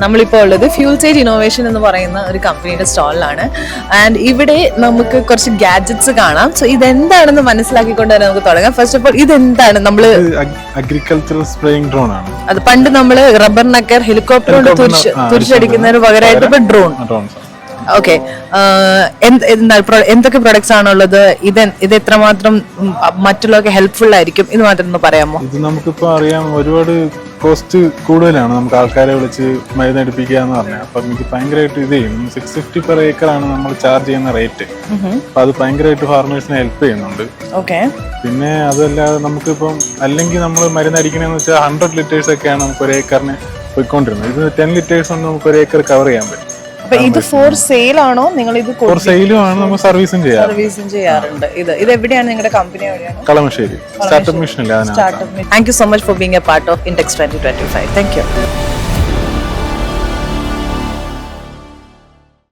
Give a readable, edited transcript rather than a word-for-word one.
നമ്മളിപ്പോൾ ഉള്ളത് fuel sage innovation എന്ന് പറയുന്ന ഒരു കമ്പനിയുടെ സ്റ്റാളിലാണ്. ആൻഡ് ഇവിടെ നമുക്ക് കുറച്ച് ഗാഡ്ജറ്റ്സ് കാണാം. സോ ഇതെന്താണെന്ന് മനസ്സിലാക്കിക്കൊണ്ട് തന്നെ നമുക്ക് തുടങ്ങാം. ഫസ്റ്റ് ഓഫ് ഓൾ ഇതെന്താണ്? നമ്മള് അഗ്രികൾച്ചറൽ സ്പ്രേയിങ് ഡ്രോൺ ആണ്. അത് പണ്ട് നമ്മള് റബ്ബർ നക്കർ ഹെലികോപ്റ്റർ കൊണ്ട് തുരിച്ചടിക്കുന്നതിന് പകരമായിട്ട് ഇപ്പൊ ഡ്രോൺ. ഓക്കെ, എന്തൊക്കെ പ്രൊഡക്ട്സ് ആണുള്ളത്? ഇത് എത്രമാത്രം മറ്റുള്ളവർക്ക് ഹെൽപ്ഫുൾ ആയിരിക്കും? ഇത് മാത്രം ഒന്ന് പറയാമോ? ഇത് നമുക്കിപ്പോ അറിയാം, ഒരുപാട് കോസ്റ്റ് കൂടുതലാണ് നമുക്ക് ആൾക്കാരെ വിളിച്ച് മരുന്നടിപ്പിക്കുക എന്ന് പറഞ്ഞാൽ. അപ്പം ഇത് ഭയങ്കരമായിട്ട് ഇത് ചെയ്യും. 650 per acre ആണ് നമ്മൾ ചാർജ് ചെയ്യുന്ന റേറ്റ്. അപ്പൊ അത് ഭയങ്കരമായിട്ട് ഫാർമേഴ്സിനെ ഹെൽപ്പ് ചെയ്യുന്നുണ്ട്. ഓക്കെ, പിന്നെ അതല്ലാതെ നമുക്കിപ്പം അല്ലെങ്കിൽ നമ്മൾ മരുന്നടിക്കണമെന്ന് വെച്ചാൽ 100 liters ഒക്കെയാണ് നമുക്ക് ഒരു ഏക്കറിന് പോയിക്കൊണ്ടിരുന്നത്. ഇത് 10 liters കൊണ്ട് നമുക്ക് ഒരു ഏക്കർ കവർ ചെയ്യാൻ പറ്റും. അപ്പൊ ഇത് ഫോർ സെയിൽ ആണോ? നിങ്ങൾ ഇത് ഫോർ സെയിലും ആണ്, നമ്മൾ സർവീസും ചെയ്യാറുണ്ട്. ഇത് എവിടെയാണ് നിങ്ങളുടെ കമ്പനി? എവിടെയാണ്? Kalamassery startup mission. Thank you so much for being a part of Intex 2025. Thank you.